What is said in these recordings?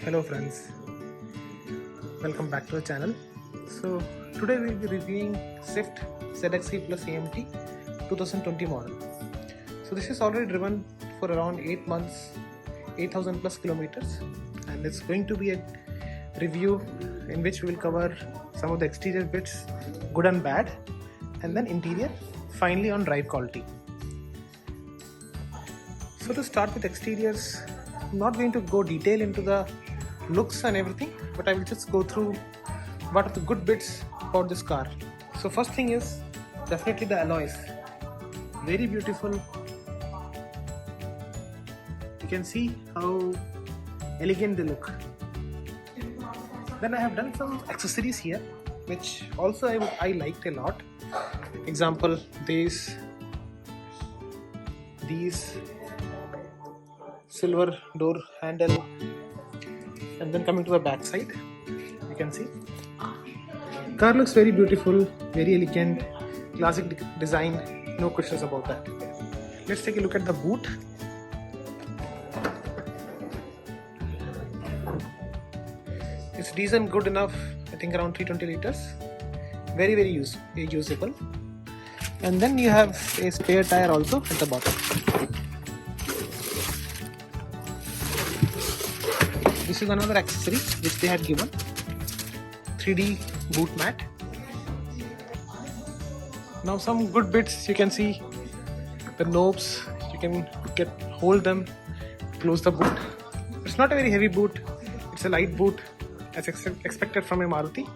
Hello friends, welcome back to the channel. So today we'll be reviewing Swift ZXE Plus AMT 2020 model. So this is already driven for around 8 months, 8000 plus kilometers, and it's going to be a review in which we will cover some of the exterior bits, good and bad, and then interior, finally on drive quality. So to start with exteriors, I'm not going to go detail into the looks and everything, but I will just go through what are the good bits about this car. So first thing is definitely the alloys, very beautiful. You can see how elegant they look. Then I have done some accessories here which also I liked a lot. Example, these silver door handle, and then coming to the back side, you can see car looks very beautiful, very elegant, classic design, no questions about that. Let's take a look at the boot. It's decent, good enough, I think around 320 liters, very usable. And then you have a spare tire also at the bottom. This is another accessory which they had given, 3D boot mat. Now some good bits, you can see the knobs, you can hold them, close the boot. It's not a very heavy boot, it's a light boot as expected from a Maruti.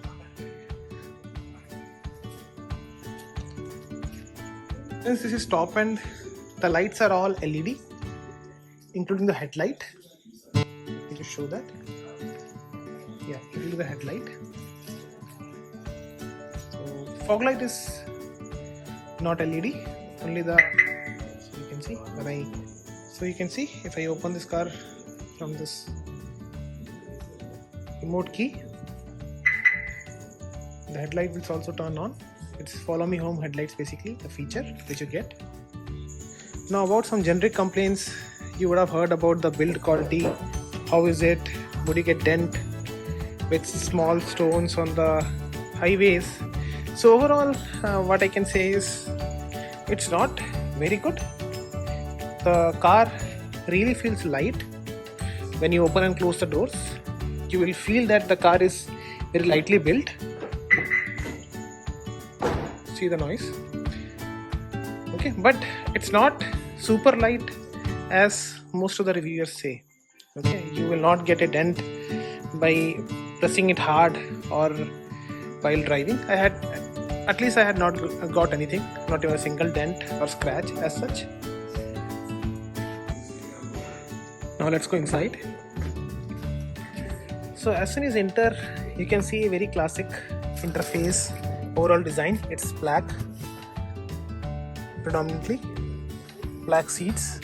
Since this is top end, the lights are all LED, including the headlight. Let me show that. Yeah, including the headlight. So fog light is not LED, only the, so you can see if I open this car from this remote key, the headlight will also turn on. It's follow me home headlights, basically the feature which you get. Now about some generic complaints, you would have heard about the build quality. How is it? Would you get dent with small stones on the highways? So overall, what I can say is it's not very good. The car really feels light. When you open and close the doors, you will feel that the car is very lightly built. See the noise. Okay, but it's not super light as most of the reviewers say. Okay, you will not get a dent by pressing it hard or while driving. I had not got anything, not even a single dent or scratch as such. Now let's go inside. So as soon as you enter, you can see a very classic interface. Overall design, it's black, predominantly black seats,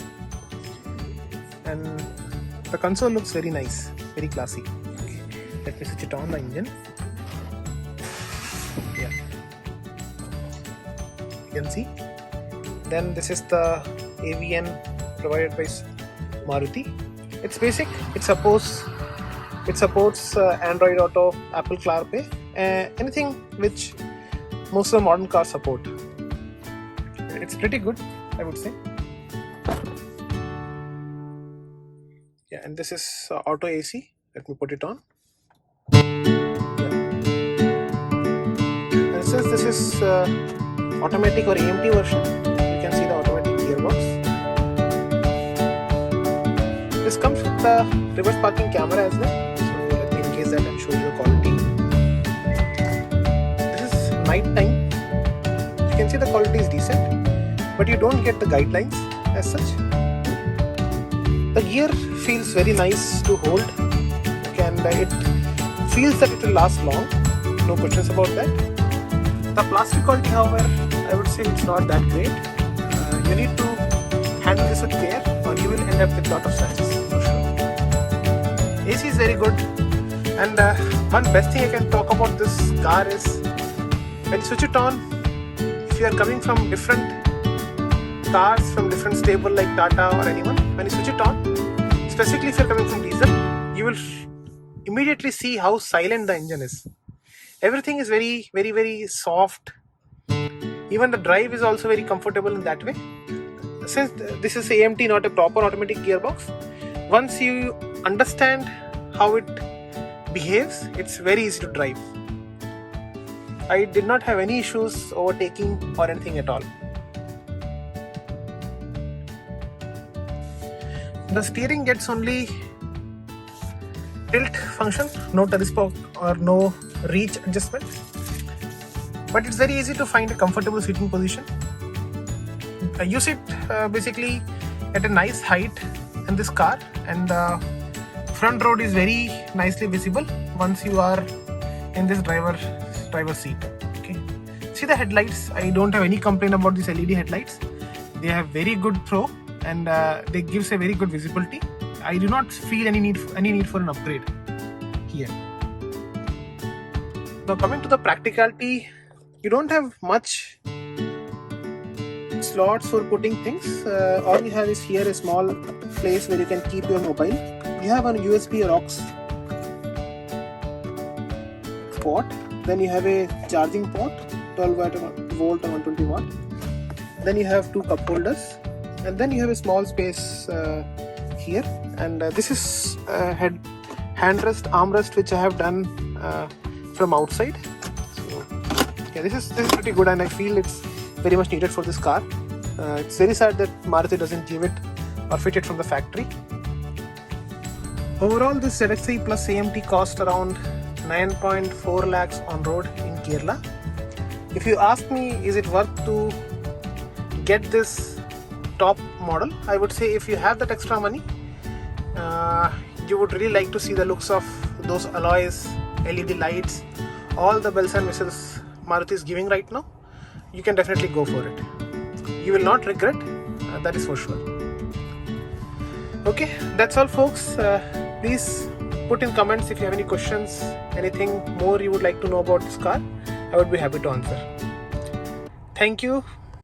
and the console looks very nice, very classy. Okay. Let me switch it on, the engine. Yeah, you can see. Then this is the AVN provided by Maruti. It's basic. It supports Android Auto, Apple CarPlay, anything which most of the modern cars support. It's pretty good, I would say. Yeah, and this is auto AC. Let me put it on. Yeah. And since this is automatic or AMT version, you can see the automatic gearbox. This comes with the reverse parking camera as well. So let me encase that and show you the quality. This is night time. You can see the quality is decent, but you don't get the guidelines as such. The gear feels very nice to hold, and it feels that it will last long, no questions about that. The plastic quality, however, I would say it's not that great. You need to handle this with care or you will end up with a lot of scratches for sure. AC is very good, and one best thing I can talk about this car is when you switch it on, if you are coming from different cars from different stable like Tata or anyone, when you switch it on, specifically if you're coming from diesel, you will immediately see how silent the engine is. Everything is very, very, very soft. Even the drive is also very comfortable in that way. Since this is AMT, not a proper automatic gearbox, once you understand how it behaves, it's very easy to drive. I did not have any issues overtaking or anything at all. The steering gets only tilt function, no telescope or no reach adjustment, but it's very easy to find a comfortable seating position. You sit basically at a nice height in this car, and the front road is very nicely visible once you are in this driver seat. Okay, see the headlights. I don't have any complaint about these LED headlights. They have very good throw, and they gives a very good visibility. I do not feel any need for an upgrade here. Now coming to the practicality, you don't have much slots for putting things. All you have is here a small place where you can keep your mobile. You have a USB or aux port. Then you have a charging port, 12 volt or 120 watt. Then you have two cup holders, and then you have a small space here. And this is handrest, armrest, which I have done from outside. So yeah, this is pretty good, and I feel it's very much needed for this car. It's very sad that Maruti doesn't give it or fit it from the factory. Overall, this ZX-i plus AMT cost around 9.4 lakhs on road in Kerala. If you ask me, is it worth to get this top model, I would say if you have that extra money, you would really like to see the looks of those alloys, LED lights, all the bells and whistles Maruti is giving right now, you can definitely go for it. You will not regret, that is for sure. Okay, that's all folks. Please put in comments if you have any questions, anything more you would like to know about this car. I would be happy to answer. Thank you.